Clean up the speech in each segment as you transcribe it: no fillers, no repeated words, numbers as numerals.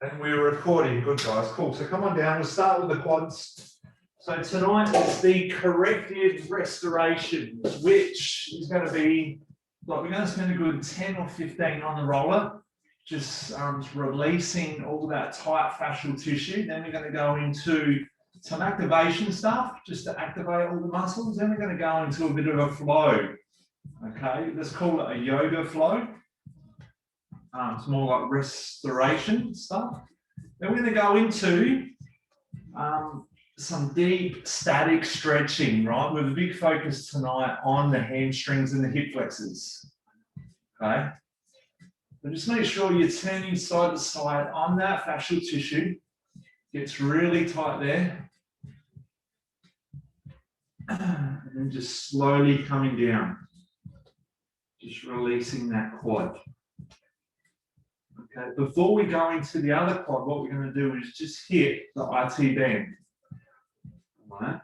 And we're recording. Good, guys. Cool. So come on down. We'll start with the quads. So tonight is the corrective restoration, which is going to be, like, we're going to spend a good 10 or 15 on the roller, just releasing all that tight fascial tissue. Then we're going to go into some activation stuff, just to activate all the muscles. Then we're going to go into a bit of a flow. Okay, let's call it a yoga flow. It's more like restoration stuff. Then we're going to go into some deep static stretching, right? With a big focus tonight on the hamstrings and the hip flexors. Okay. So just make sure you're turning side to side on that fascial tissue. Gets really tight there. And then just slowly coming down. Just releasing that quad. Okay, before we go into the other quad, what we're going to do is just hit the IT band. All right.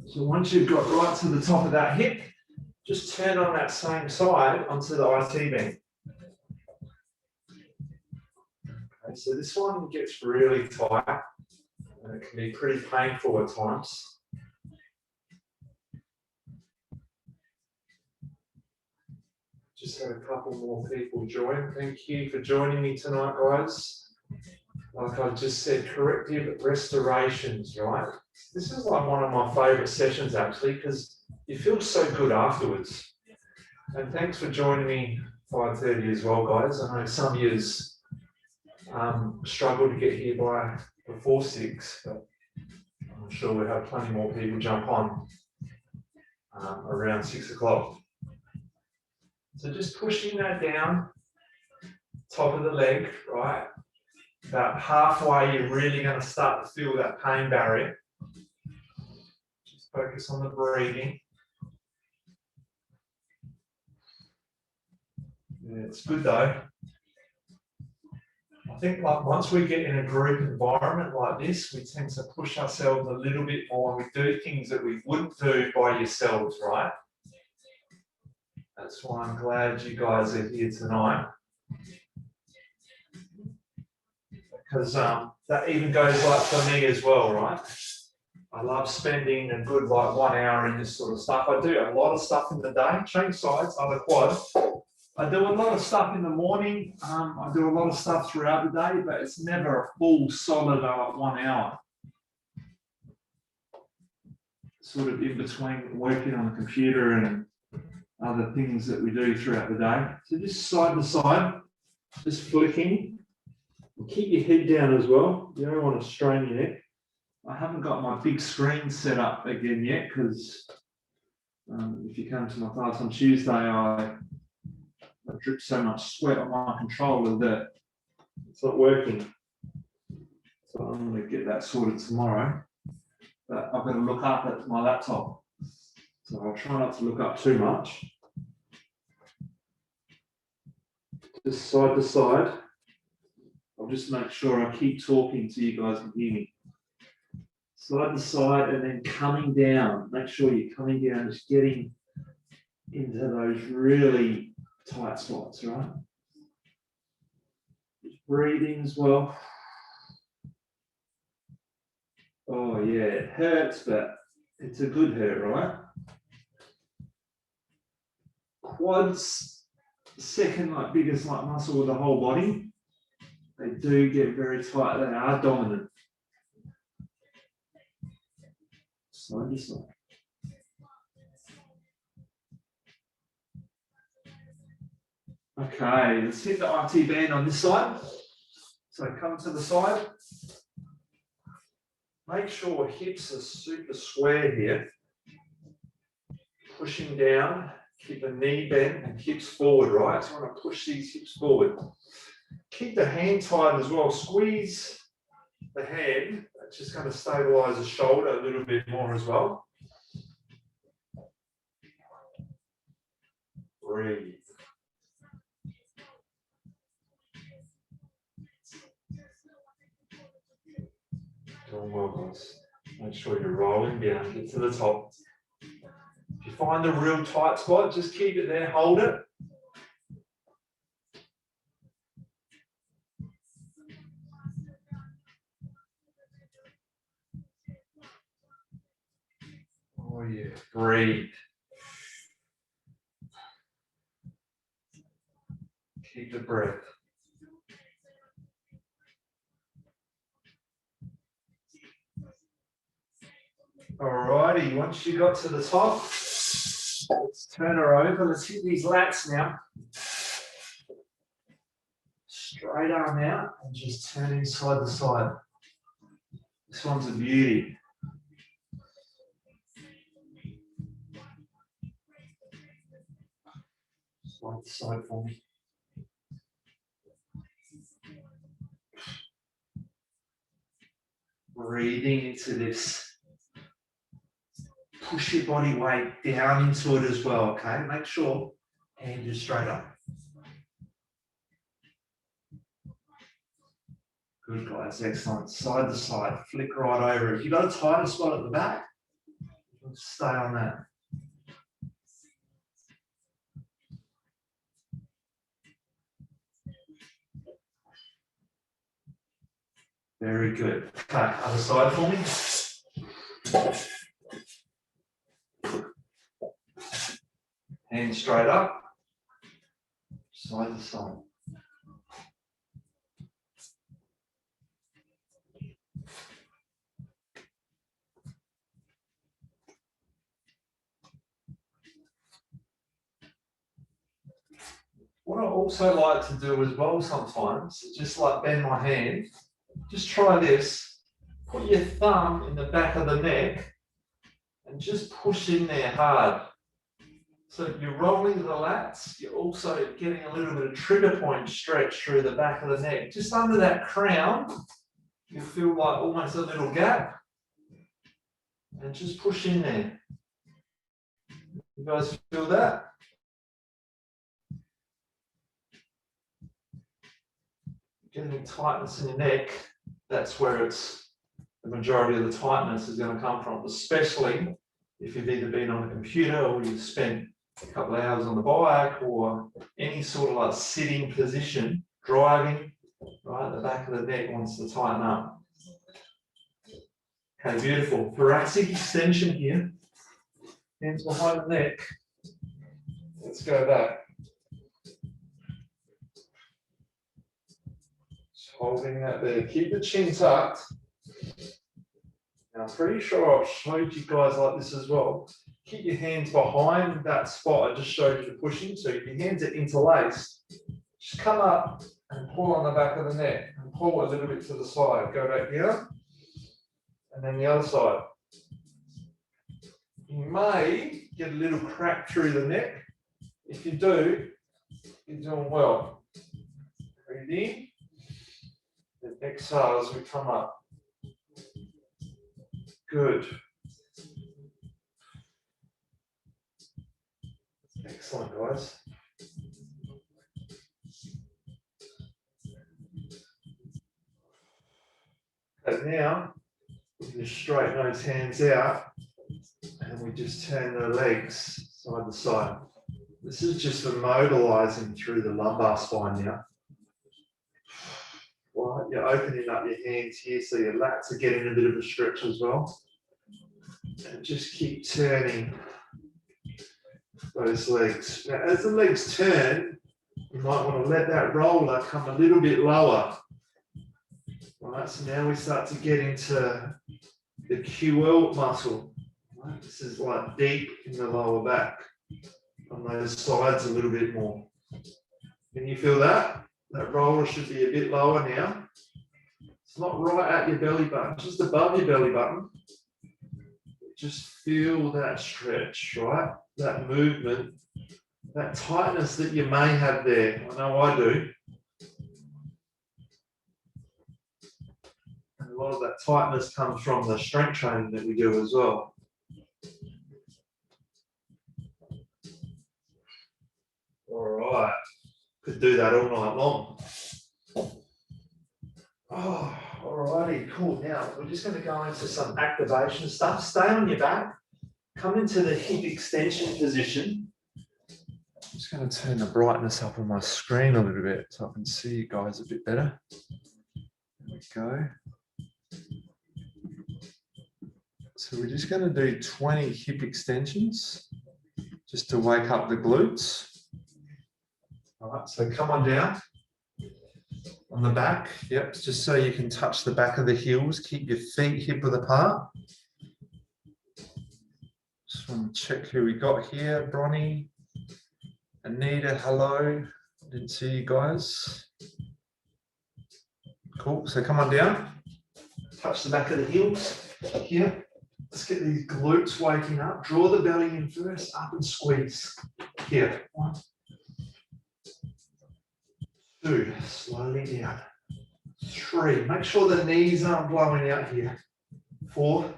So once you've got right to the top of that hip, just turn on that same side onto the IT band. Okay, so this one gets really tight and it can be pretty painful at times. Just had a couple more people join. Thank you for joining me tonight, guys. Like I just said, corrective restorations, right? This is like one of my favourite sessions, actually, because you feel so good afterwards. And thanks for joining me 5:30 as well, guys. I know some of you struggle to get here by before 6, but I'm sure we'll have plenty more people jump on around 6 o'clock. So just pushing that down, top of the leg, right? About halfway, you're really going to start to feel that pain barrier. Just focus on the breathing. Yeah, it's good though. I think like once we get in a group environment like this, we tend to push ourselves a little bit more. We do things that we wouldn't do by yourselves, right? That's why I'm glad you guys are here tonight. Because that even goes like for me as well, right? I love spending a good like 1 hour in this sort of stuff. I do a lot of stuff in the day, change sides, other quad. I do a lot of stuff in the morning. I do a lot of stuff throughout the day, but it's never a full solid 1 hour. Sort of in between working on the computer and other things that we do throughout the day. So just side to side, just flicking. Keep your head down as well. You don't want to strain your neck. I haven't got my big screen set up again yet because if you come to my class on Tuesday, I drip so much sweat on my controller that it's not working. So I'm going to get that sorted tomorrow. But I've got to look up at my laptop. So I'll try not to look up too much. Just side to side. I'll just make sure I keep talking so you guys can hear me. Side to side and then coming down. Make sure you're coming down, just getting into those really tight spots, right? Just breathing as well. Oh yeah, it hurts, but it's a good hurt, right? Quads, second biggest muscle of the whole body. They do get very tight. They are dominant. Side to side. Okay, let's hit the IT band on this side. So come to the side. Make sure hips are super square here. Pushing down, keep the knee bent and hips forward, right? So I want to push these hips forward. Keep the hand tight as well. Squeeze the hand. That's just going to stabilize the shoulder a little bit more as well. Breathe. Doing well, guys. Make sure you're rolling down, get to the top. If you find a real tight spot, just keep it there, hold it. Oh yeah, breathe. Keep the breath. Alrighty, once you got to the top, let's turn her over. Let's hit these lats now. Straight arm out and just turn inside the side. This one's a beauty. Slide the side for me. Breathing into this. Push your body weight down into it as well, okay? Make sure hand is straight up. Good guys, excellent. Side to side, flick right over. If you've got a tighter spot at the back, stay on that. Very good. Okay, other side for me. Hands straight up, side to side. What I also like to do as well sometimes, is just like bend my hand, just try this, put your thumb in the back of the neck and just push in there hard. So you're rolling the lats, you're also getting a little bit of trigger point stretch through the back of the neck. Just under that crown, you feel like almost a little gap. And just push in there. You guys feel that? Getting tightness in your neck, that's where it's the majority of the tightness is going to come from, especially if you've either been on a computer or you've spent a couple of hours on the bike or any sort of like sitting position, driving, right? The back of the neck wants to tighten up. Okay, beautiful. Thoracic extension here. Hands behind the neck. Let's go back. Just holding that there. Keep the chin tucked. Now, I'm pretty sure I've showed you guys like this as well. Keep your hands behind that spot I just showed you to push into. If your hands are interlaced, just come up and pull on the back of the neck and pull a little bit to the side. Go back here. And then the other side. You may get a little crack through the neck. If you do, you're doing well. Breathe in. Then exhale as we come up. Good. Excellent, guys. Okay, now we can just straighten those hands out and we just turn the legs side to side. This is just for mobilizing through the lumbar spine now. Right, you're opening up your hands here so your lats are getting a bit of a stretch as well. And just keep turning those legs. Now, as the legs turn, you might want to let that roller come a little bit lower. Right, so now we start to get into the QL muscle. Right, this is like deep in the lower back. On those sides a little bit more. Can you feel that? That roller should be a bit lower now. It's not right at your belly button, just above your belly button. Just feel that stretch, right? That movement, that tightness that you may have there. I know I do. And a lot of that tightness comes from the strength training that we do as well. All right, could do that all night long. Oh, all righty, cool. Now we're just going to go into some activation stuff. Stay on your back, come into the hip extension position. I'm just going to turn the brightness up on my screen a little bit so I can see you guys a bit better. There we go. So we're just going to do 20 hip extensions just to wake up the glutes. All right, so come on down on the back. Yep, just so you can touch the back of the heels. Keep your feet hip width apart. Just want to check who we got here. Bronnie, Anita, hello. Didn't see you guys. Cool, so come on down. Touch the back of the heels here. Let's get these glutes waking up. Draw the belly in first, up and squeeze. Here, 1, 2, slowly down. 3, make sure the knees aren't blowing out here. 4,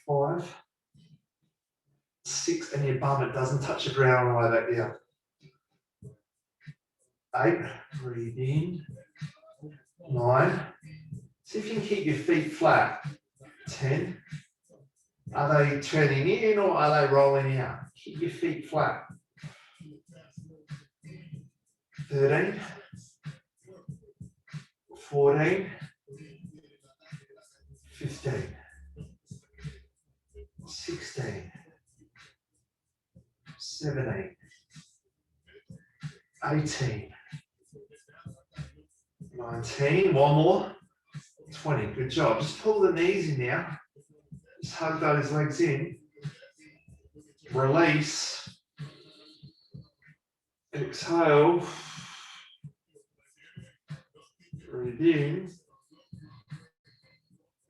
5, 6, and your bum, it doesn't touch the ground like that down. 8, breathe in. 9, see if you can keep your feet flat. 10, are they turning in or are they rolling out? Keep your feet flat. 13, 14, 15, 16, 17, 18, 19, one more, 20, good job. Just pull the knees in now. Just hug those legs in. Release. Exhale. Breathe in.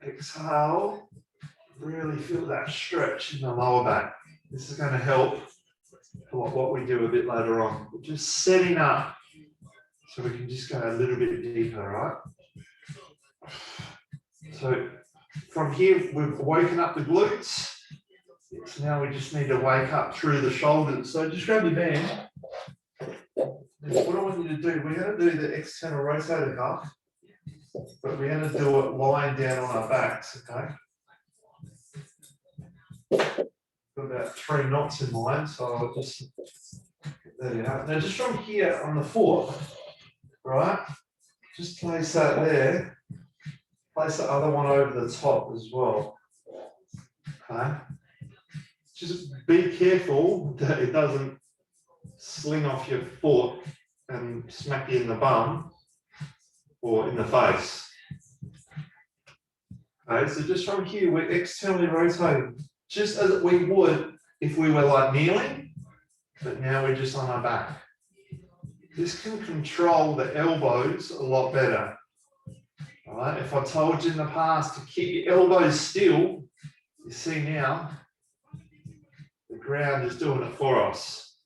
Exhale. Really feel that stretch in the lower back. This is going to help for what we do a bit later on. We're just setting up so we can just go a little bit deeper, right? So from here, we've woken up the glutes. So now we just need to wake up through the shoulders. So just grab your band. What I want you to do, we're going to do the external rotator cuff, but we're going to do it lying down on our backs, okay? Got about 3 knots in mind, so I'll just get that out. Now just from here on the foot, right, just place that there. Place the other one over the top as well, okay? Just be careful that it doesn't sling off your foot and smack you in the bum or in the face. Okay, so just from here, we're externally rotating, just as we would if we were like kneeling, but now we're just on our back. This can control the elbows a lot better. All right, if I told you in the past to keep your elbows still, you see now, the ground is doing it for us.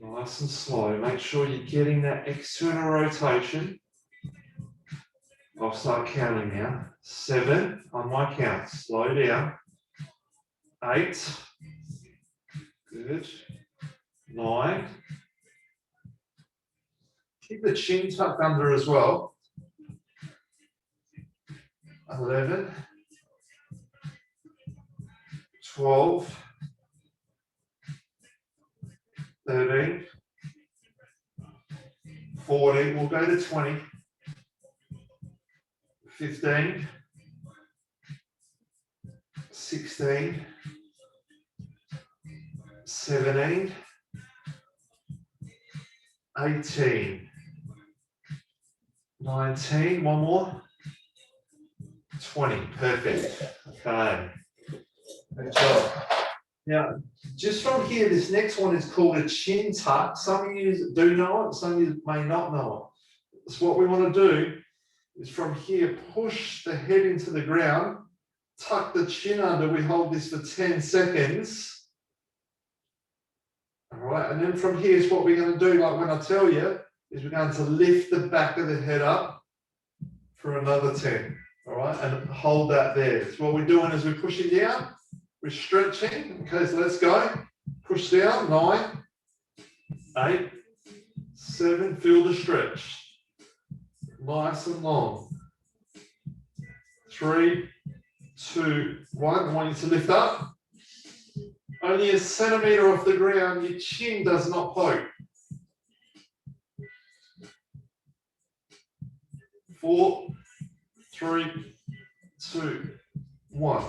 Nice and slow. Make sure you're getting that external rotation. I'll start counting now. 7 on my count. Slow down. 8. Good. 9. Keep the chin tucked under as well. 11. 12. 13. 14. We'll go to 20. 15. 16. 17. 18. 19. One more. 20. Perfect. Okay. Good job. Now, just from here, this next one is called a chin tuck. Some of you do know it, some of you may not know it. So what we want to do is from here, push the head into the ground, tuck the chin under. We hold this for 10 seconds. All right, and then from here is what we're going to do, like when I tell you, is we're going to lift the back of the head up for another 10. All right, and hold that there. So what we're doing is we're pushing down, we're stretching. Okay, so let's go. Push down, 9, 8, 7, feel the stretch. Nice and long. 3, 2, 1. I want you to lift up. Only a centimetre off the ground, your chin does not poke. 4, 3, 2, 1.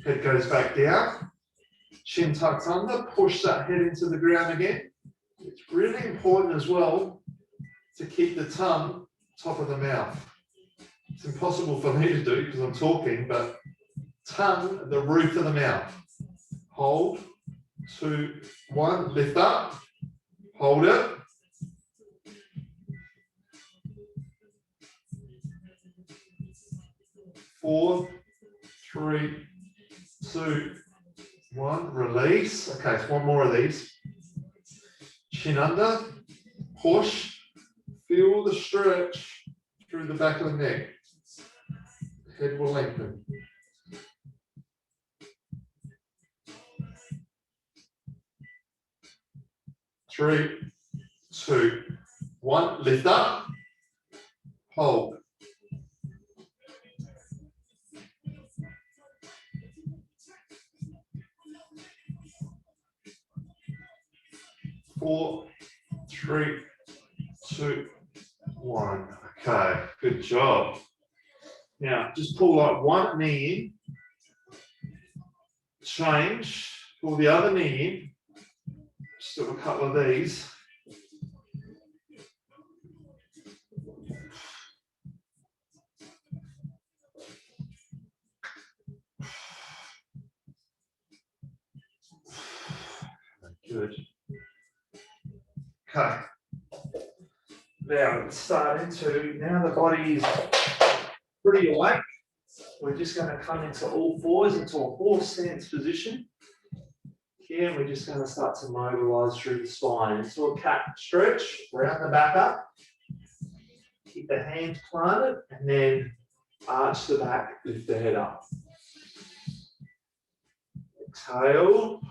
Head goes back down. Chin tucks under. Push that head into the ground again. It's really important as well to keep the tongue top of the mouth. It's impossible for me to do because I'm talking, but tongue at the roof of the mouth. Hold. 2, 1. Lift up. Hold it. 4, 3, 2, 1. Release. Okay, so one more of these. Chin under. Push. Feel the stretch through the back of the neck. The head will lengthen. Three, 2, 1. Lift up. Hold. Four, 3, 2, 1. Okay, good job. Now, just pull like one knee in. Change. Pull the other knee in. Just do a couple of these. Good. Okay. Now it's starting to, now the body is pretty awake. We're just going to come into all fours, into a horse stance position. Here, we're just going to start to mobilize through the spine into a cat stretch, round the back up. Keep the hands planted, and then arch the back, lift the head up. Exhale.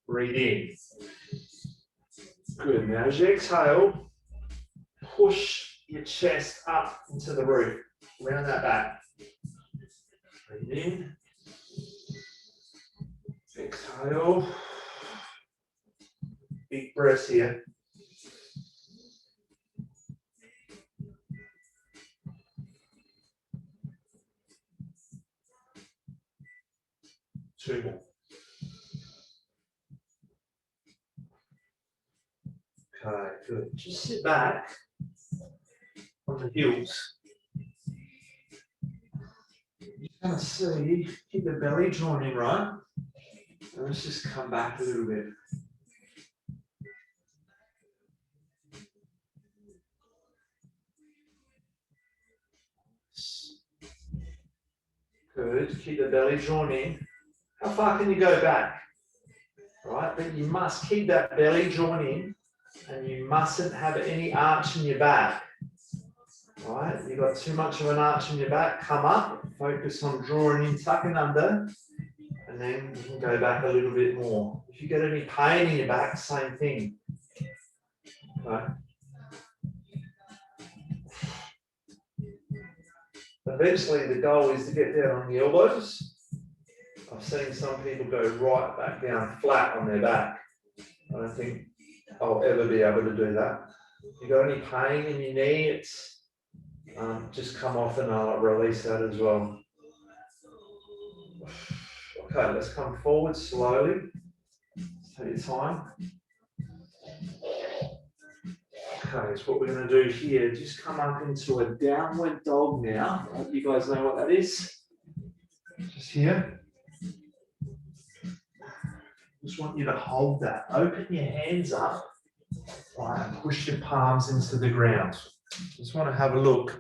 Breathe in. Good. Now as you exhale, push your chest up into the roof. Round that back. Breathe in. Exhale. Big breaths here. Two more. Okay, good. Just sit back on the heels. You're going to see, keep the belly drawn in, right? And let's just come back a little bit. Good. Keep the belly drawn in. How far can you go back? Right, but you must keep that belly drawn in, and you mustn't have any arch in your back. Right, you've got too much of an arch in your back. Come up, focus on drawing in, tucking under, and then you can go back a little bit more. If you get any pain in your back, same thing. Okay. Eventually, the goal is to get down on the elbows. I've seen some people go right back down flat on their back. I don't think I'll ever be able to do that. If you got any pain in your knee, it's just come off and I'll release that as well. Okay, let's come forward slowly. Take your time. Okay, so what we're going to do here, just come up into a downward dog now. I hope you guys know what that is. Just here. Just want you to hold that. Open your hands up, right, and push your palms into the ground. Just want to have a look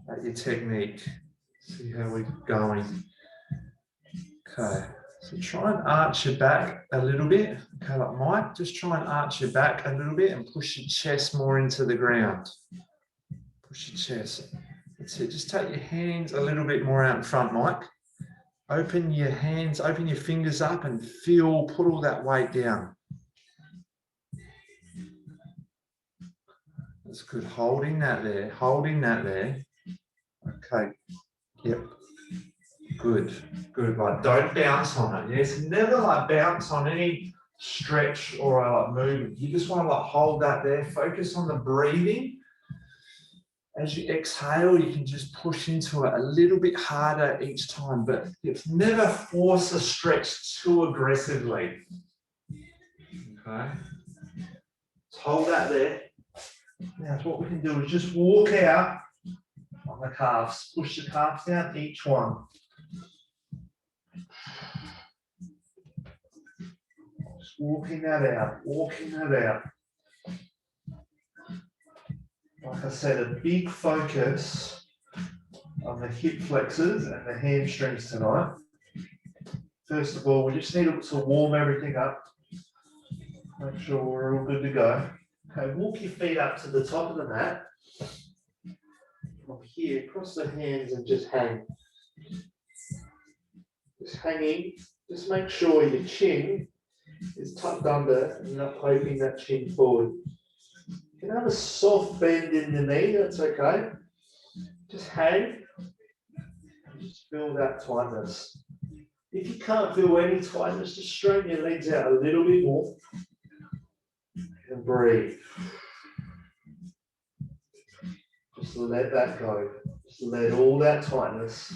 at your technique. See how we're going. Okay, so try and arch your back a little bit. Okay, like Mike, just try and arch your back a little bit and push your chest more into the ground. Push your chest. That's it. Just take your hands a little bit more out in front, Mike. Open your hands, open your fingers up and feel, put all that weight down. That's good. Holding that there, holding that there. Okay. Yep. Good. Good. Like, don't bounce on it. Yes. Never like bounce on any stretch or a movement. You just want to hold that there, focus on the breathing. As you exhale, you can just push into it a little bit harder each time, but never force a stretch too aggressively. Okay. Let's hold that there. Now, what we can do is just walk out on the calves. Push the calves down, each one. Just walking that out, walking that out. Like I said, a big focus on the hip flexors and the hamstrings tonight. First of all, we just need to warm everything up. Make sure we're all good to go. Okay, walk your feet up to the top of the mat. From here, cross the hands and just hang. Just hanging. Just make sure your chin is tucked under and not poking that chin forward. You can have a soft bend in the knee, that's okay. Just hang and just feel that tightness. If you can't feel any tightness, just straighten your legs out a little bit more and breathe. Just let that go. Just let all that tightness,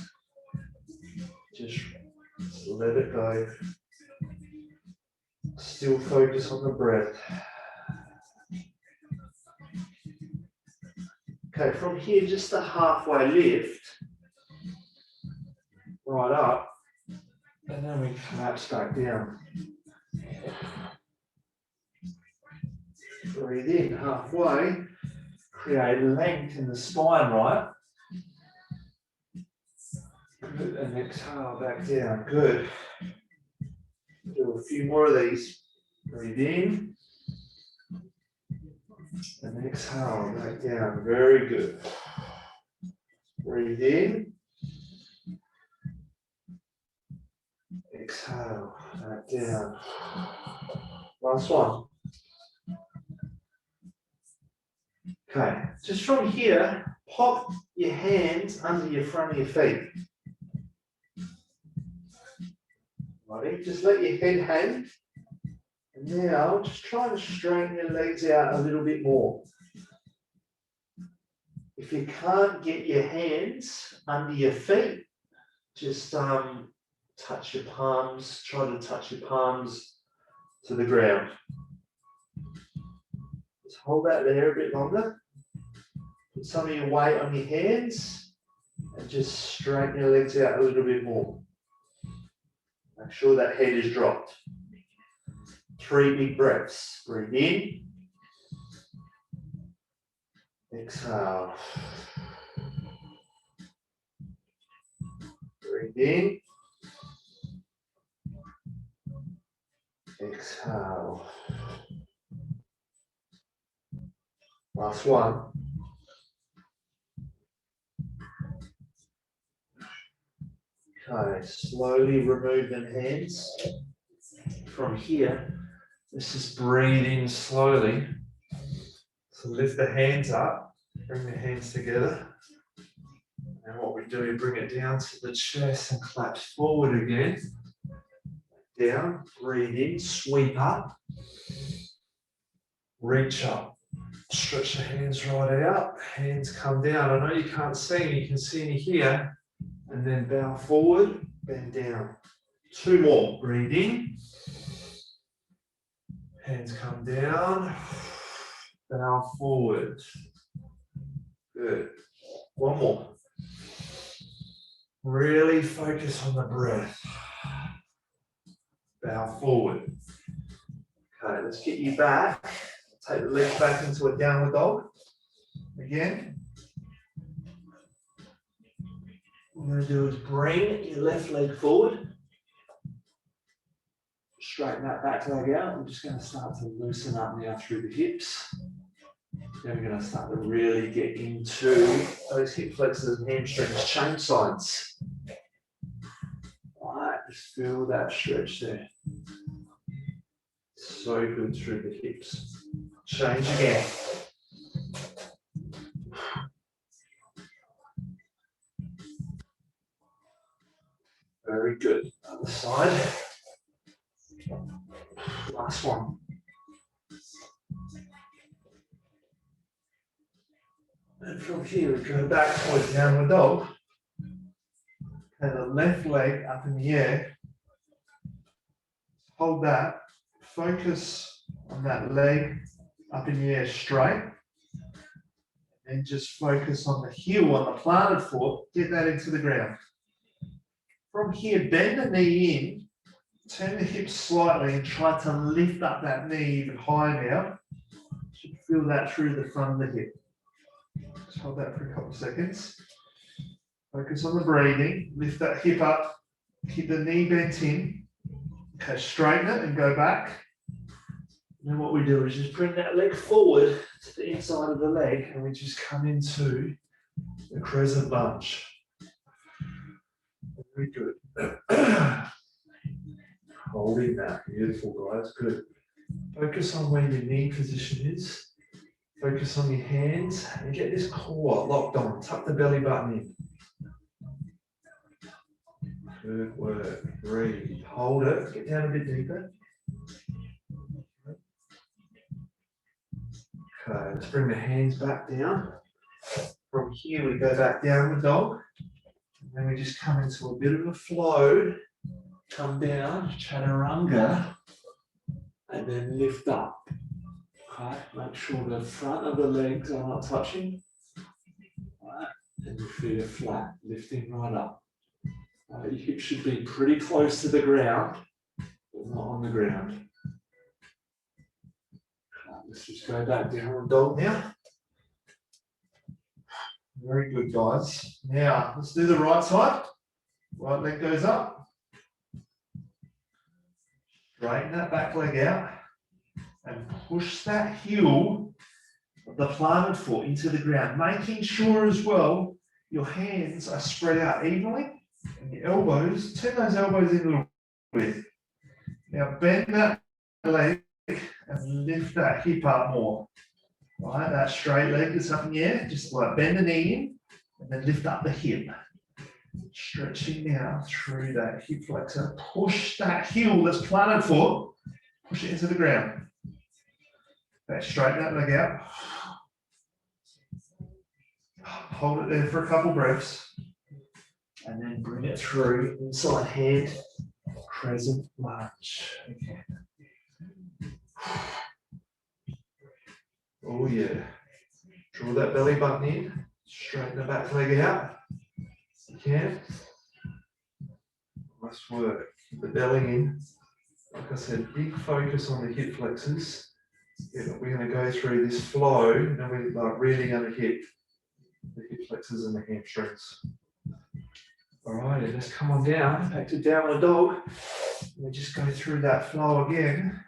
just let it go. Still focus on the breath. Okay, from here, just a halfway lift, right up, and then we collapse back down. Breathe in halfway, create length in the spine, right? Good, and exhale back down, good. Do a few more of these. Breathe in, and exhale back down, very good. Breathe in, exhale back down. Last one. Okay, just from here, pop your hands under your front of your feet. Righty, just let your head hang. And now just try to straighten your legs out a little bit more. If you can't get your hands under your feet, just touch your palms, try to touch your palms to the ground. Just hold that there a bit longer. Put some of your weight on your hands and just straighten your legs out a little bit more. Make sure that head is dropped. 3 big breaths. Breathe in. Exhale. Breathe in. Exhale. Last one. Okay, slowly remove them hands. From here, let's just breathe in slowly. So lift the hands up, bring the hands together. And what we do, bring it down to the chest and collapse forward again. Down, breathe in, sweep up. Reach up. Stretch the hands right out. Hands come down. I know you can't see me, you can see me here. And then bow forward, bend down. 2 more. Breathe in. Hands come down. Bow forward. Good. 1 more. Really focus on the breath. Bow forward. Okay, let's get you back. Take the legs back into a downward dog. Again. What we're going to do is bring your left leg forward. Straighten that back leg out. I'm just going to start to loosen up now through the hips. Then we're going to start to really get into those hip flexors and hamstrings, chain signs. All right, just feel that stretch there. So good through the hips. Change again. Very good. Other side. Last one. And from here, we go back towards downward dog. And the left leg up in the air. Hold that. Focus on that leg up in the air straight. And just focus on the heel on the planted foot. Get that into the ground. From here, bend the knee in. Turn the hips slightly and try to lift up that knee even higher now. You should feel that through the front of the hip. Just hold that for a couple of seconds. Focus on the breathing. Lift that hip up. Keep the knee bent in. Okay, straighten it and go back. And then what we do is just bring that leg forward to the inside of the leg and we just come into the Crescent Lunge. Very good. Holding that. Beautiful, guys. Good. Focus on where your knee position is. Focus on your hands and get this core locked on. Tuck the belly button in. Good work. Breathe. Hold it. Get down a bit deeper. Okay, let's bring the hands back down. From here, we go back downward dog. And then we just come into a bit of a flow. Come down, Chaturanga. And then lift up. Okay, make sure the front of the legs are not touching. Right. And your feet are flat, lifting right up. Your hips should be pretty close to the ground, but not on the ground. Let's just go back downward dog now. Very good, guys. Now, let's do the right side. Right leg goes up. Straighten that back leg out. And push that heel of the planted foot into the ground. Making sure as well, your hands are spread out evenly. And your elbows, turn those elbows in a little bit. Now bend that leg and lift that hip up more. Right, that straight leg that's up in the air, just like bend the knee in and then lift up the hip. Stretching now through that hip flexor. Push that heel that's planted foot, push it into the ground. Okay, straighten that leg out. Hold it there for a couple breaths. And then bring it through inside hand, Crescent Lunge. Okay. Oh yeah. Draw that belly button in. Straighten the back leg out. You can. Nice work. Keep the belly in. Like I said, big focus on the hip flexors. Yeah, we're going to go through this flow and we're like really going to hit the hip flexors and the hamstrings. All right, and let's come on down, back to downward dog. And we just go through that flow again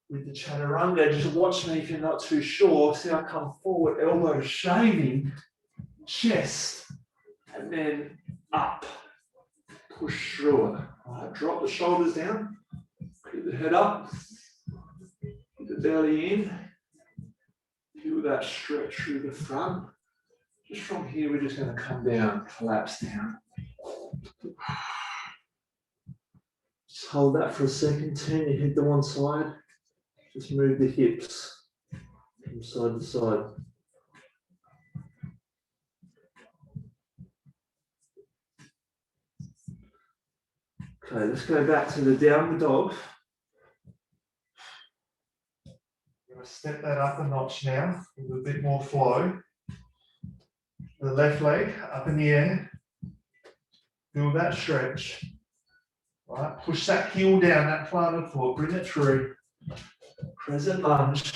with the Chaturanga. Just watch me if you're not too sure. See, I come forward, elbows shaving, chest, and then up. Push through it. All right, drop the shoulders down, keep the head up. The belly in, feel that stretch through the front. Just from here, we're just going to come down, collapse down. Just hold that for a second, turn your head to one side. Just move the hips from side to side. Okay, let's go back to the downward dog. Step that up a notch now with a bit more flow. The left leg up in the air. Feel that stretch. Right, push that heel down, that planted foot, bring it through. Crescent Lunge.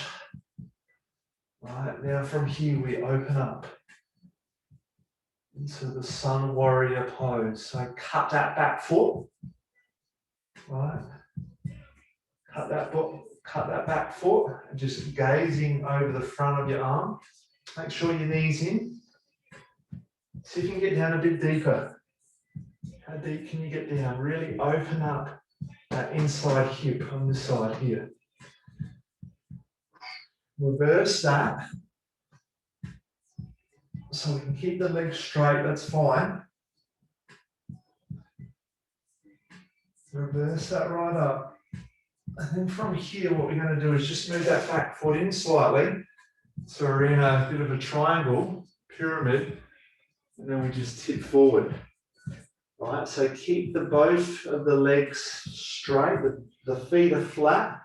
Right, now from here we open up into the Sun Warrior pose. So cut that back foot. Right. Cut that back foot and just gazing over the front of your arm. Make sure your knee's in. See if you can get down a bit deeper. How deep can you get down? Really open up that inside hip on this side here. Reverse that. So we can keep the legs straight, that's fine. Reverse that right up. And then from here, what we're going to do is just move that back foot in slightly. So we're in a bit of a triangle, pyramid, and then we just tip forward. All right, so keep both of the legs straight, the feet are flat,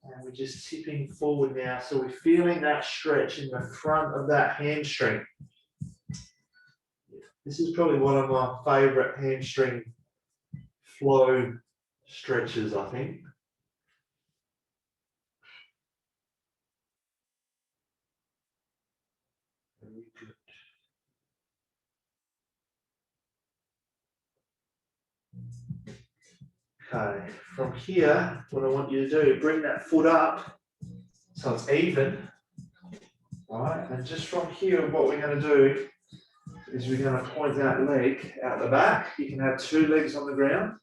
and we're just tipping forward now. So we're feeling that stretch in the front of that hamstring. This is probably one of my favorite hamstring flow stretches, I think. Very good. Okay, from here, what I want you to do, bring that foot up so it's even. All right, and just from here, what we're going to do is we're going to point that leg out the back. You can have two legs on the ground.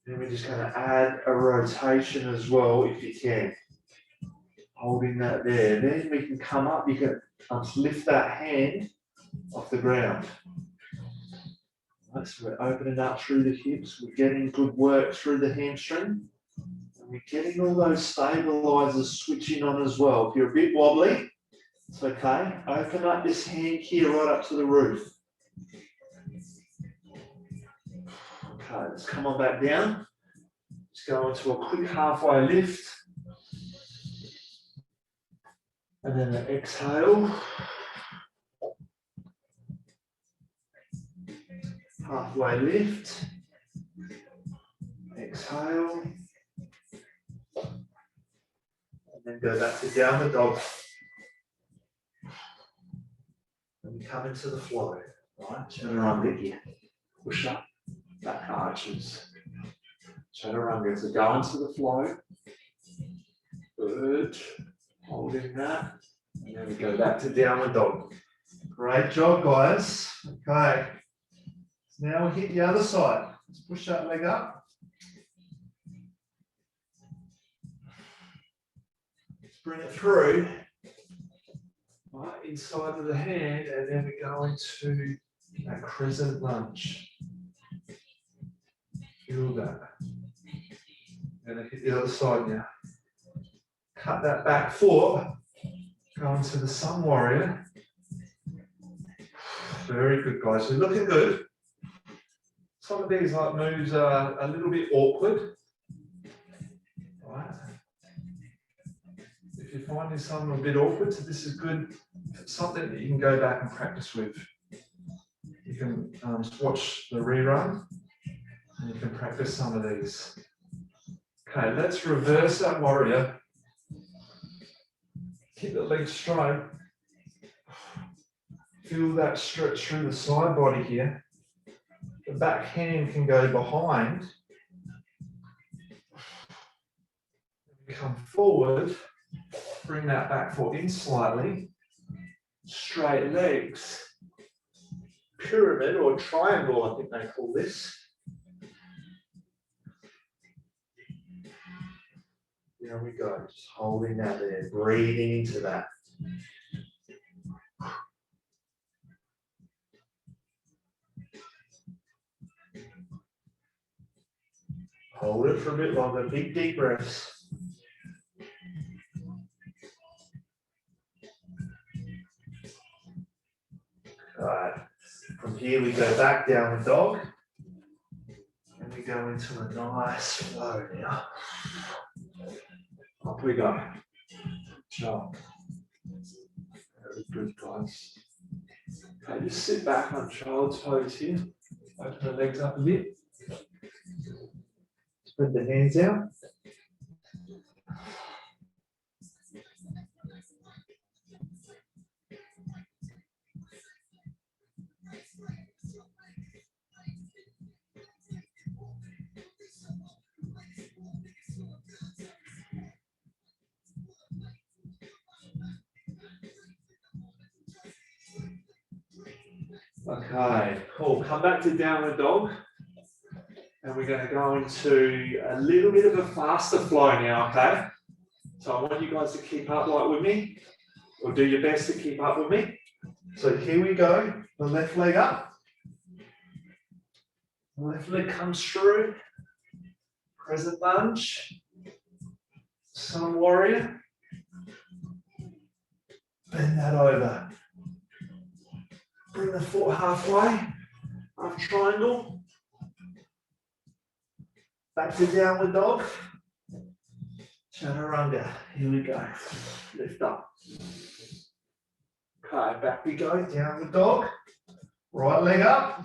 Then we're just going to add a rotation as well, if you can. Holding that there. Then we can come up, you can lift that hand off the ground. Right, so we're opening up through the hips, we're getting good work through the hamstring, and we're getting all those stabilizers switching on as well. If you're a bit wobbly, it's okay. Open up this hand here right up to the roof. Okay, let's come on back down. Let's go into a quick halfway lift. And then an exhale. Halfway lift, exhale, and then go back to downward dog. And we come into the flow, right? Chaturanga here. Push up, back arches. Chaturanga, so go into the flow. Good. Holding that. And then we go back to downward dog. Great job, guys. Okay. Now we hit the other side. Let's push that leg up. Let's bring it through. Right, inside of the hand, and then we go into a crescent lunge. Feel that. And I hit the other side now. Cut that back foot. Go into the sun warrior. Very good, guys. We're looking good. Some of these moves are a little bit awkward. Right. If you're finding some a bit awkward, so this is good. It's something that you can go back and practice with. You can just watch the rerun and you can practice some of these. Okay, let's reverse that warrior. Keep the legs straight. Feel that stretch through the side body here. The back hand can go behind. Come forward, bring that back foot in slightly. Straight legs. Pyramid or triangle, I think they call this. There we go, just holding that there, breathing into that. Hold it for a bit longer, big deep breaths. All right, from here we go back downward dog. And we go into a nice flow now. Up we go. Jump. Very good, guys. Okay, just sit back on child's pose here. Open the legs up a bit. Spread the hands out. Okay, cool. Come back to downward dog. And we're going to go into a little bit of a faster flow now, okay? So I want you guys to keep up like with me, or do your best to keep up with me. So here we go, the left leg up. The left leg comes through. Crescent Lunge. Sun Warrior. Bend that over. Bring the foot halfway. Arm triangle. Back to downward dog. Chaturanga. Here we go. Lift up. Okay, back we go. Downward dog. Right leg up.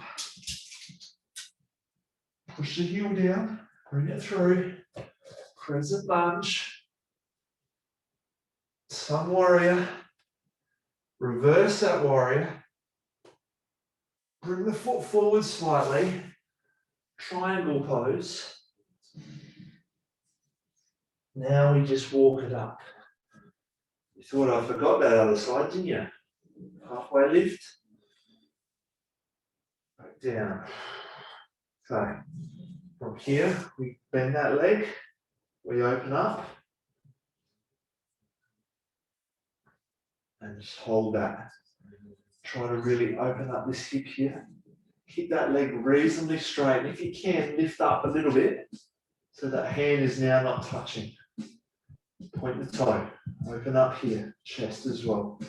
Push the heel down. Bring it through. Crescent Lunge. Sun Warrior. Reverse that warrior. Bring the foot forward slightly. Triangle pose. Now we just walk it up. You thought I forgot that other side, didn't you? Halfway lift. Back down. Okay. From here, we bend that leg. We open up. And just hold that. Try to really open up this hip here. Keep that leg reasonably straight. And if you can, lift up a little bit so that hand is now not touching. Point the toe. Open up here. Chest as well.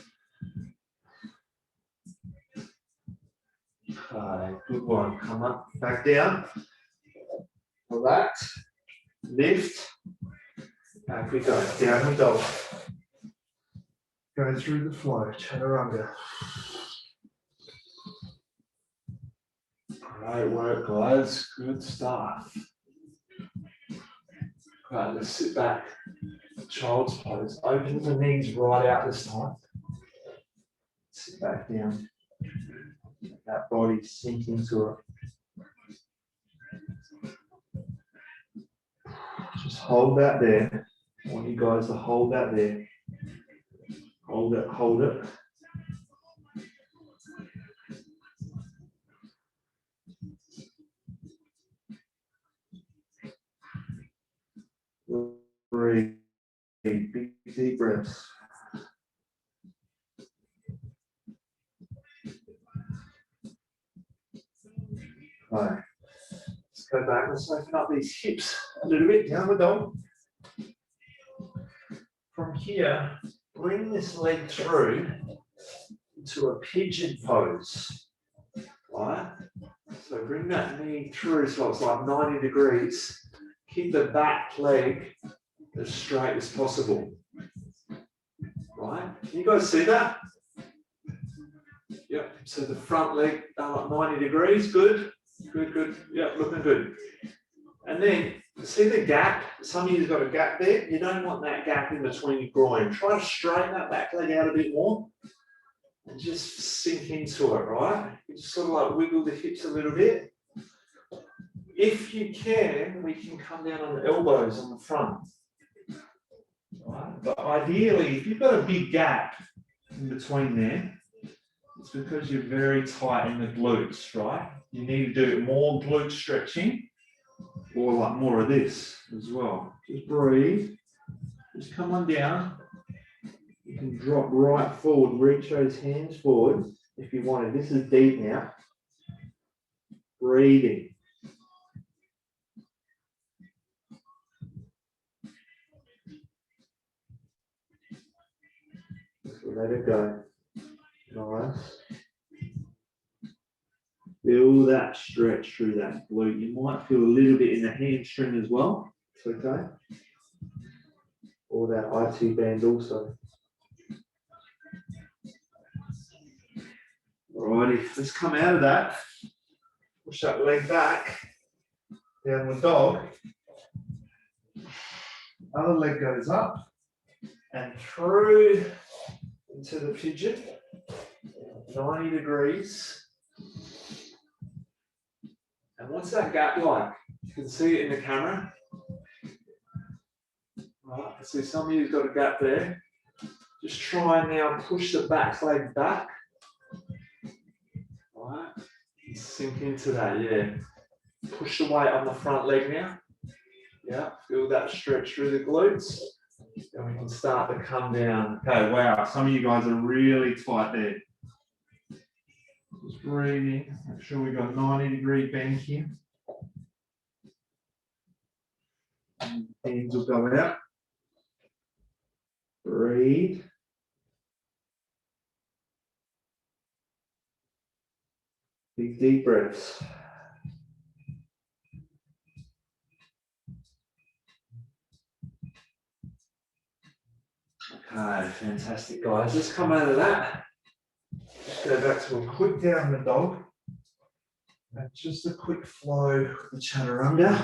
Okay, good one. Come up, back down. Relax. Lift. Back we go. Downward dog. Go through the flow. Chaturanga. Great work, guys. Good stuff. Right, let's sit back. Child's pose. Open the knees right out this time. Sit back down. Let that body sink into it. Just hold that there. I want you guys to hold that there. Hold it, hold it. Breathe. Big deep breaths. Right. Let's go back. Let's open up these hips a little bit. Downward dog. From here, bring this leg through into a pigeon pose. Right? So bring that knee through so it's like 90 degrees. Keep the back leg as straight as possible. Right? Can you guys see that? Yep. So the front leg like 90 degrees. Good. Good, good. Yep, looking good. And then see the gap? Some of you've got a gap there. You don't want that gap in between your groin. Try to straighten that back leg out a bit more and just sink into it, right? You just sort of like wiggle the hips a little bit. If you can, we can come down on the elbows on the front. Right? But ideally, if you've got a big gap in between there, it's because you're very tight in the glutes, right? You need to do more glute stretching or like more of this as well. Just breathe. Just come on down. You can drop right forward, reach those hands forward if you want to. This is deep now. Breathing. Just let it go. Nice. Feel that stretch through that glute. You might feel a little bit in the hamstring as well. It's okay. Or that IT band also. Alrighty, let's come out of that. Push that leg back. Downward dog. Other leg goes up and through into the pigeon. 90 degrees. And what's that gap like? You can see it in the camera. Right, I see some of you've got a gap there. Just try and now push the back leg back. Right, sink into that, yeah. Push the weight on the front leg now. Yeah, feel that stretch through the glutes. And we can start to come down. Okay, wow, some of you guys are really tight there. Just breathing, make sure we've got 90-degree bend here. Hands will go out. Breathe. Big deep breaths. Okay, fantastic, guys. Let's come out of that. Just go back to a quick down the dog. And just a quick flow with the Chaturanga.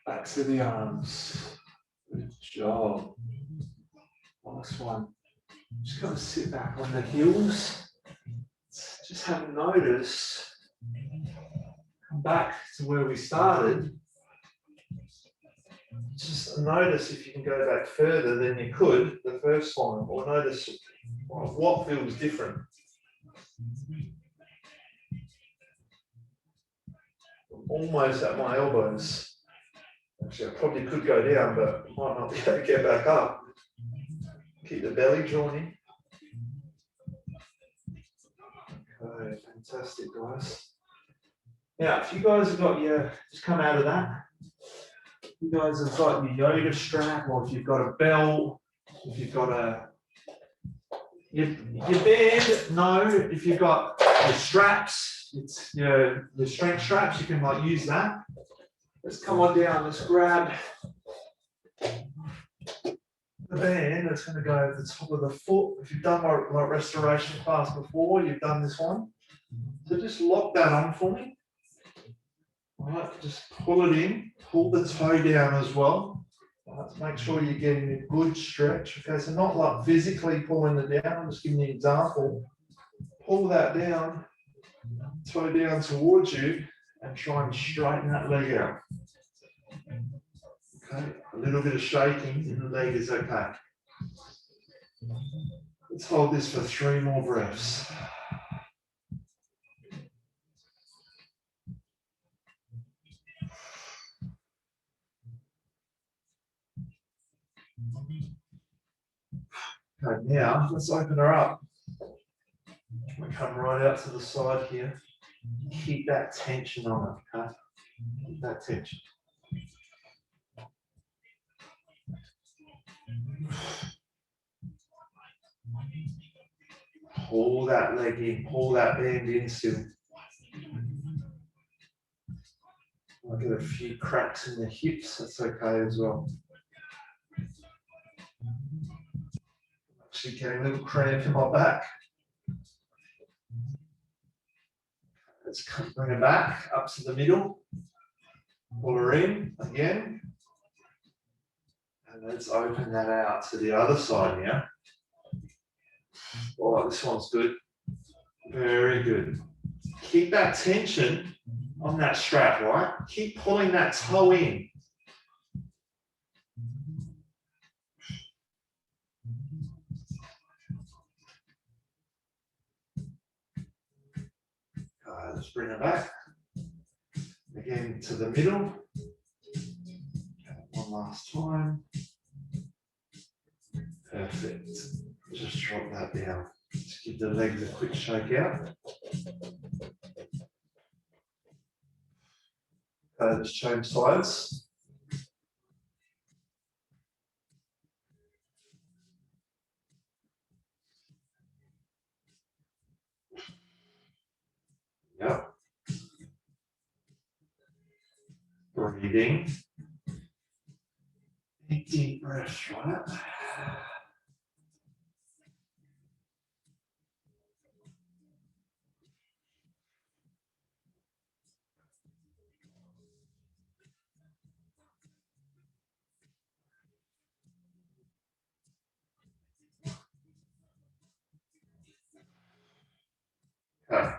Back to the arms. Good job. Last one. Just gotta sit back on the heels. Just have a notice. Come back to where we started. Just notice if you can go back further than you could the first time, or notice what feels different. I'm almost at my elbows. Actually, I probably could go down, but might not be able to get back up. Keep the belly drawn in. Okay, fantastic, guys. Now, if you guys have got your, just come out of that. You guys have got your yoga strap, or if you've got a belt, if you've got your band, no, if you've got your straps, it's your strength straps, you can like use that. Let's come on down, let's grab the band that's going to go over the top of the foot. If you've done my restoration class before, you've done this one. So just lock that on for me. All right, just pull it in, pull the toe down as well. Make sure you're getting a good stretch. Okay, so not like physically pulling it down, I'm just giving you an example. Pull that down, toe down towards you, and try and straighten that leg out. Okay, a little bit of shaking in the leg is okay. Let's hold this for 3 more breaths. Okay, now let's open her up. We come right out to the side here. Keep that tension on it, okay? Keep that tension. Pull that leg in, pull that band in still. I'll get a few cracks in the hips, that's okay as well. Actually getting a little cramp in my back. Let's bring her back up to the middle. Pull her in again. And let's open that out to the other side now. Oh, this one's good. Very good. Keep that tension on that strap, right? Keep pulling that toe in. Let's bring it back. Again to the middle. One last time. Perfect. Just drop that down. Just give the legs a quick shake out. Let's change sides. Yep. Breathing. Big deep breaths, right? Okay.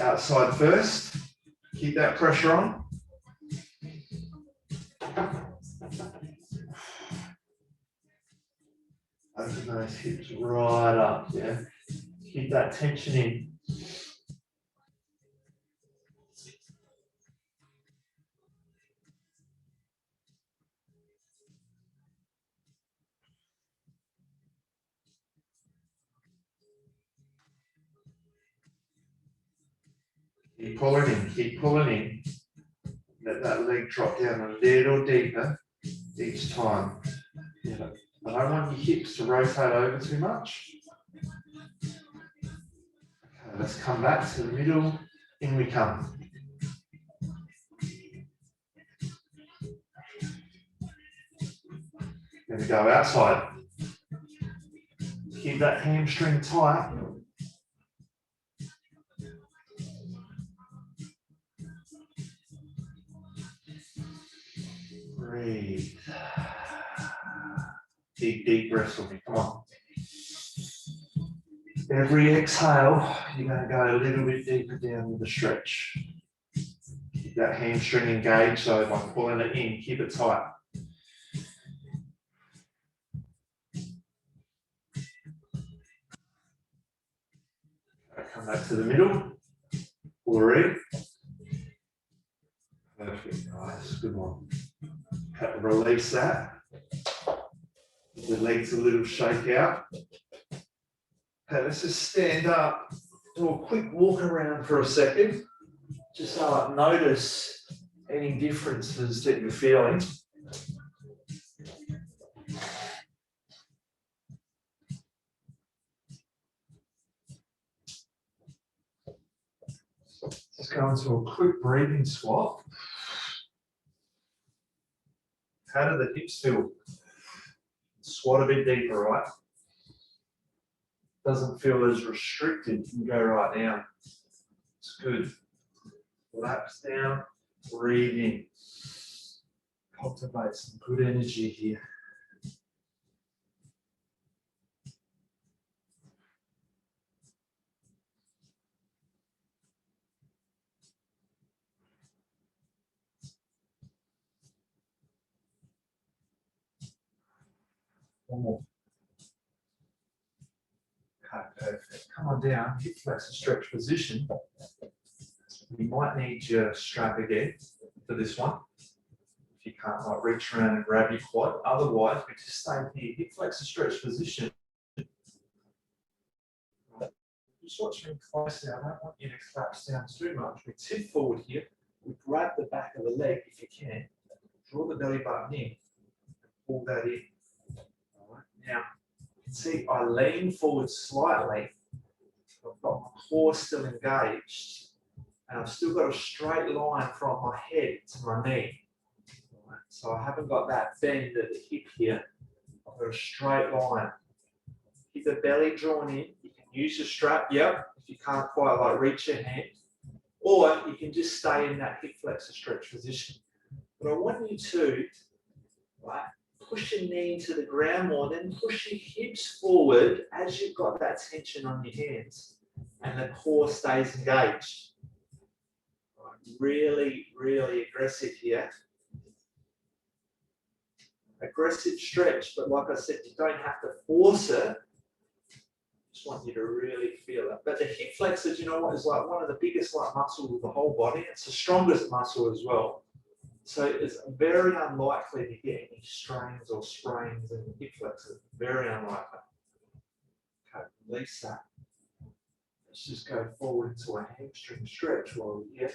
Outside first. Keep that pressure on. Open those hips right up, yeah. Keep that tension in. Keep pulling in, keep pulling in. Let that leg drop down a little deeper each time. Yeah. I don't want your hips to rotate over too much. Okay, let's come back to the middle. In we come. Then we go outside. Keep that hamstring tight. Breathe. Deep, deep breaths for me. Come on. Every exhale, you're going to go a little bit deeper down with the stretch. Keep that hamstring engaged, so by pulling it in, keep it tight. Come back to the middle. Pull. Perfect. Nice. Good one. Release that. The legs a little shake out. Okay, let's just stand up. Do a quick walk around for a second. Just so I notice any differences that you're feeling. Just go into a quick breathing squat. How do the hips feel? Squat a bit deeper, right? Doesn't feel as restricted. You can go right down. It's good. Collapse down, breathe in. Cultivate some good energy here. One more. Okay, perfect. Come on down, hip flexor stretch position. You might need your strap again for this one. If you can't like reach around and grab your quad. Otherwise, we just stay here, hip flexor stretch position. Just watch me closely. I don't want you to collapse down too much. We tip forward here. We grab the back of the leg if you can. Draw the belly button in. Pull that in. All right. Now, you can see I lean forward slightly. I've got my core still engaged. And I've still got a straight line from my head to my knee. All right. So I haven't got that bend at the hip here. I've got a straight line. Keep the belly drawn in. You can use your strap, yep, if you can't quite like reach your hand. Or you can just stay in that hip flexor stretch position. But I want you to push your knee into the ground more, then push your hips forward as you've got that tension on your hands. And the core stays engaged. Really, really aggressive here. Aggressive stretch, but like I said, you don't have to force it. Just want you to really feel it. But the hip flexors, you know what, is like one of the biggest like muscles of the whole body. It's the strongest muscle as well. So it's very unlikely to get any strains or sprains in the hip flexor. Very unlikely. Okay, release that. Let's just go forward into a hamstring stretch while we're here.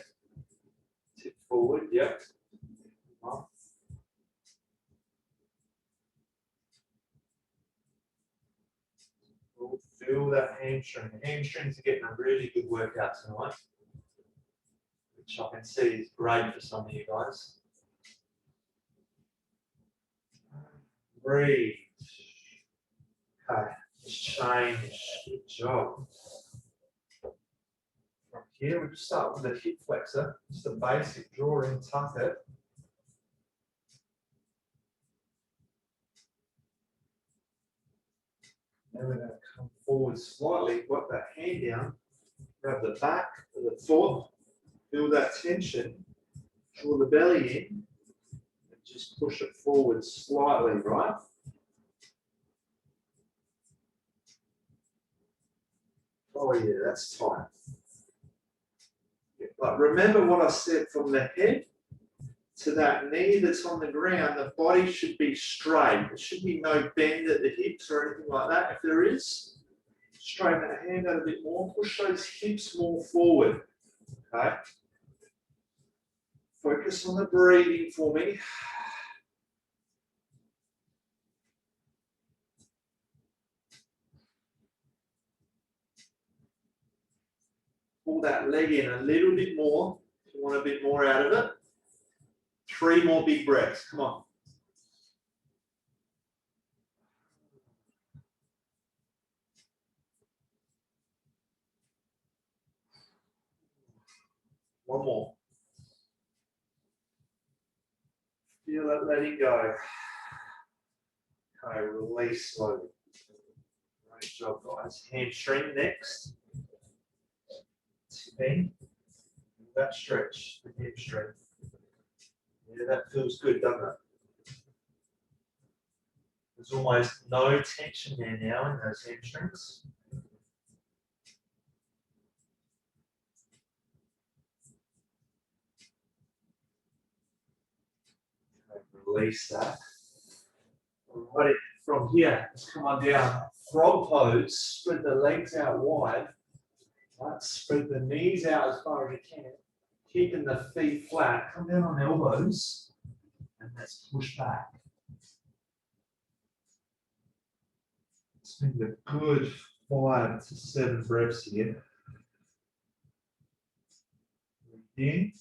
Tip forward, yep. Feel that hamstring. The hamstrings are getting a really good workout tonight, which I can see is great for some of you guys. Breathe. Okay, let's change. Good job. From here, we just start with the hip flexor. Just a basic draw in, tuck it. Then we're going to come forward slightly, put that hand down, grab the back of the foot, feel that tension, draw the belly in, and just push it forward slightly, right? Oh yeah, that's tight. But remember what I said, from the head to that knee that's on the ground, the body should be straight. There should be no bend at the hips or anything like that. If there is, straighten that hand out a bit more, push those hips more forward. Okay? focus on the breathing for me. Pull that leg in a little bit more if you want a bit more out of it. 3 more big breaths. Come on. One more. Feel it letting go. Okay, release slowly. Great job, guys. Hamstring next. Tipping. That stretch, the hamstring. Yeah, that feels good, doesn't it? There's almost no tension there now in those hamstrings. Okay, release that. Alrighty, from here, let's come on down. Frog pose, spread the legs out wide. Right, spread the knees out as far as you can. Keeping the feet flat. Come down on elbows. And let's push back. Spend a good 5 to 7 breaths here. Breathe in.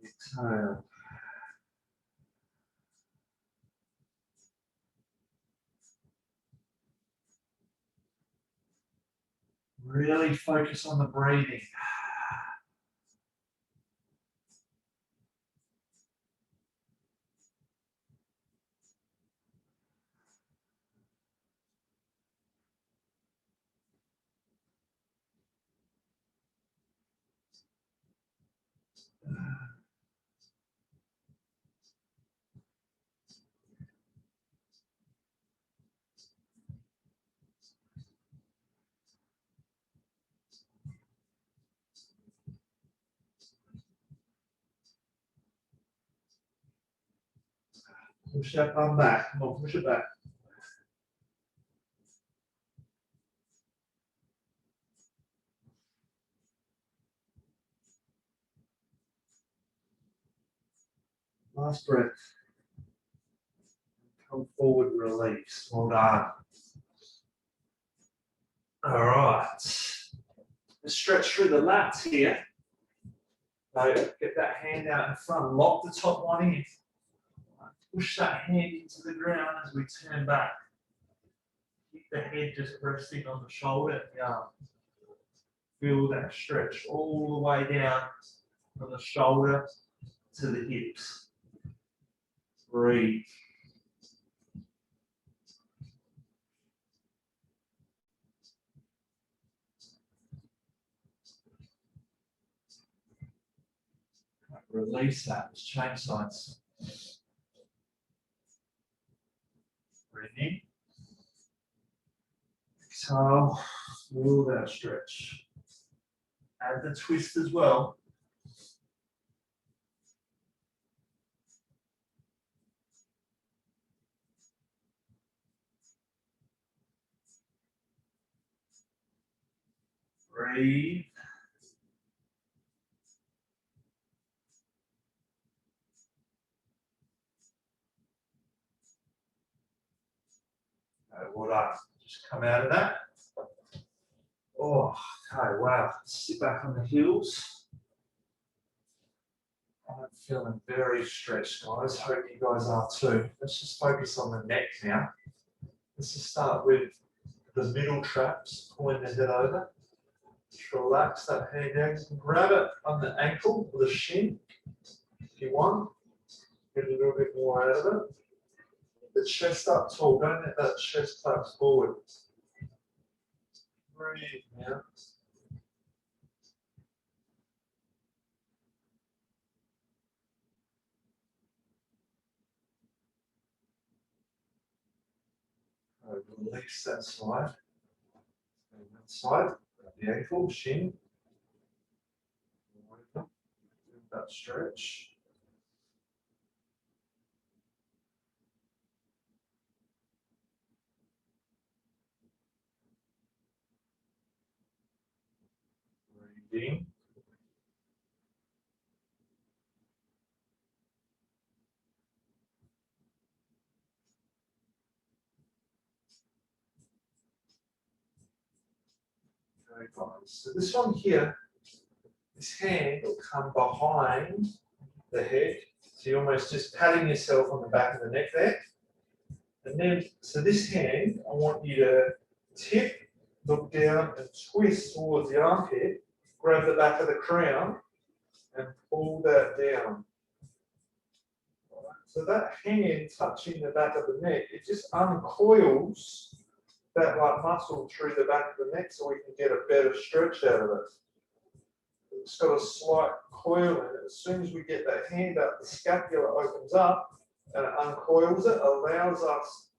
Exhale. Really focus on the breathing. Push that bum back. Come on, push it back. Last breath. Come forward, release. Well done. All right. Let's stretch through the lats here. So get that hand out in front. Lock the top one in. Push that hand into the ground as we turn back. Keep the head just resting on the shoulder and the arm. Feel that stretch all the way down from the shoulder to the hips. Breathe. Release that. Let's change sides. Breathe in. Exhale. Feel that stretch. Add the twist as well. Breathe. Okay, well done. Just come out of that. Oh, okay, wow. Sit back on the heels. I'm feeling very stretched, guys. Hope you guys are too. Let's just focus on the neck now. Let's just start with the middle traps, pulling the head over. Just relax that hand down. You can grab it on the ankle or the shin if you want. Get a little bit more out of it. Keep the chest up tall. Don't let that chest collapse forward. Breathe now. Release that side. And that side. The ankle, shin. That stretch. Breathe in. Okay, guys. So this one here, this hand will come behind the head. So you're almost just patting yourself on the back of the neck there. And then, so this hand, I want you to tip, look down and twist towards the armpit, grab the back of the crown and pull that down. So that hand touching the back of the neck, it just uncoils that like muscle through the back of the neck so we can get a better stretch out of it. It's got a slight coil in it. As soon as we get that hand up, the scapula opens up and it uncoils it, allows us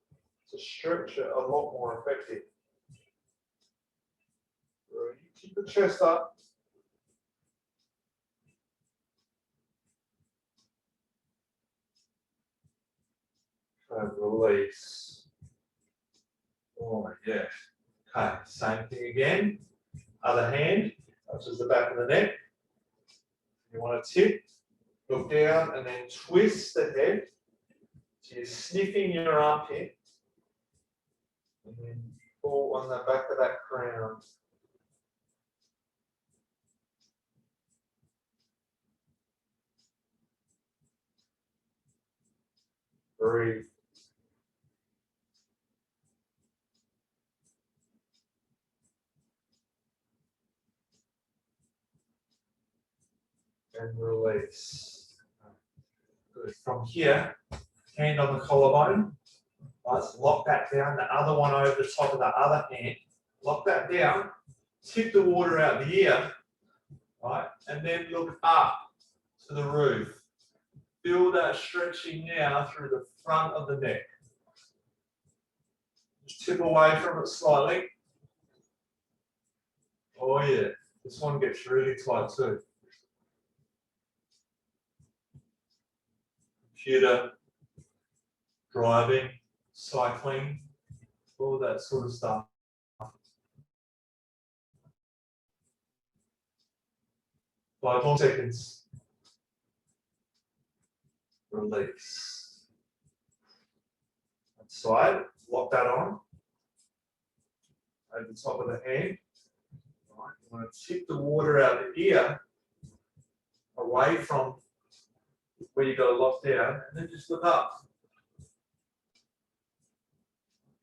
to stretch it a lot more effective. You keep the chest up. And release. Oh, yeah. Okay, same thing again. Other hand, touches the back of the neck. You want to tip, look down, and then twist the head. So you're sniffing your armpit. And then pull on the back of that crown. Breathe. And release. Good. From here, hand on the collarbone. Let's lock that down. The other one over the top of the other hand. Lock that down. Tip the water out the ear. Right? And then look up to the roof. Feel that stretching now through the front of the neck. Just tip away from it slightly. Oh yeah. This one gets really tight too. Computer, driving, cycling, all that sort of stuff. 5 more seconds. Release. Side, lock that on. Over the top of the hand. Right. You want to tip the water out the ear away from where you got to lock down, and then just look up.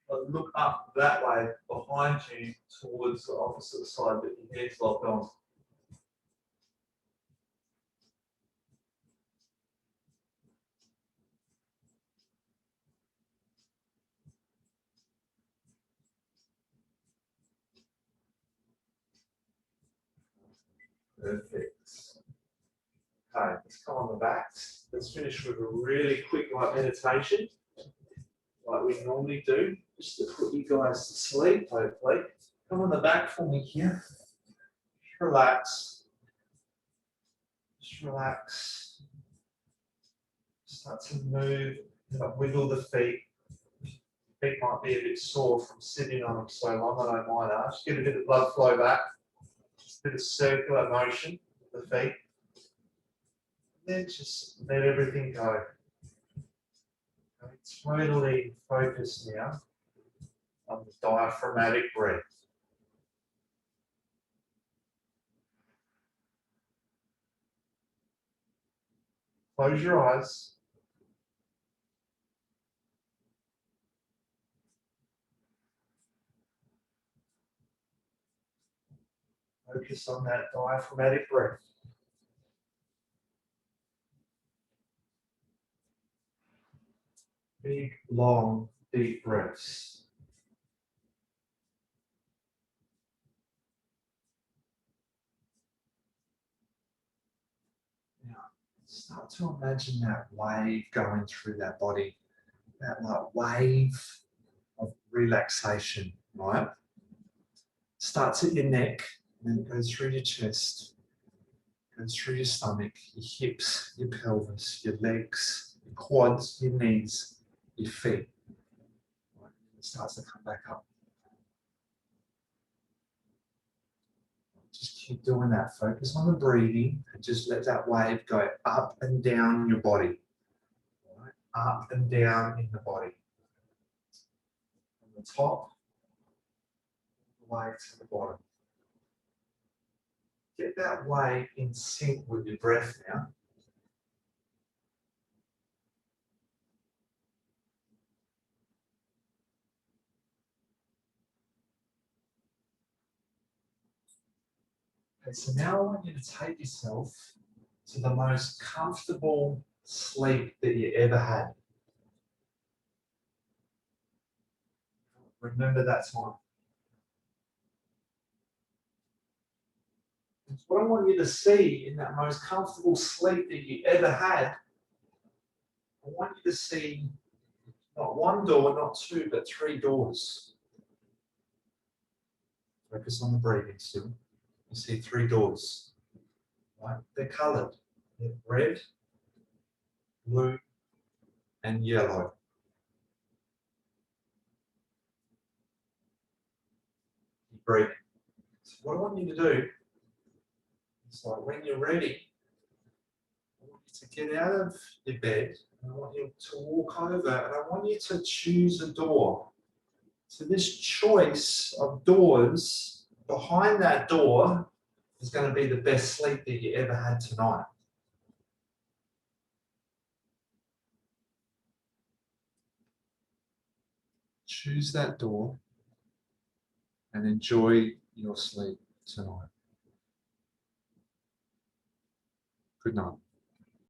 But look up that way behind you towards the opposite side that your head's locked on. Perfect. Okay, let's come on the backs. Let's finish with a really quick light meditation, like we normally do, just to put you guys to sleep, hopefully. Come on the back for me here. Relax. Just relax. Start to move, wiggle the feet. Feet might be a bit sore from sitting on them so long, I don't mind that. Just get a bit of blood flow back. Just a bit of circular motion with the feet. And then just let everything go. Okay, totally focus now on the diaphragmatic breath. Close your eyes. Focus on that diaphragmatic breath. Big, long, deep breaths. Now, start to imagine that wave going through that body, that like wave of relaxation, right? Starts at your neck, and then it goes through your chest, goes through your stomach, your hips, your pelvis, your legs, your quads, your knees, your feet. Right? It starts to come back up. Just keep doing that. Focus on the breathing and just let that wave go up and down your body. Right? Up and down in the body. From the top, all the way to the bottom. Get that weight in sync with your breath now. Okay, so now I want you to take yourself to the most comfortable sleep that you ever had. Remember that time. And what I want you to see in that most comfortable sleep that you ever had, I want you to see not one door, not two, but three doors. Focus on the breathing still. You see three doors. Right? They're coloured. They're red, blue, and yellow. Keep breathing. So what I want you to do is, like, when you're ready, I want you to get out of your bed, and I want you to walk over, and I want you to choose a door. So this choice of doors, behind that door is going to be the best sleep that you ever had tonight. Choose that door and enjoy your sleep tonight. Good night.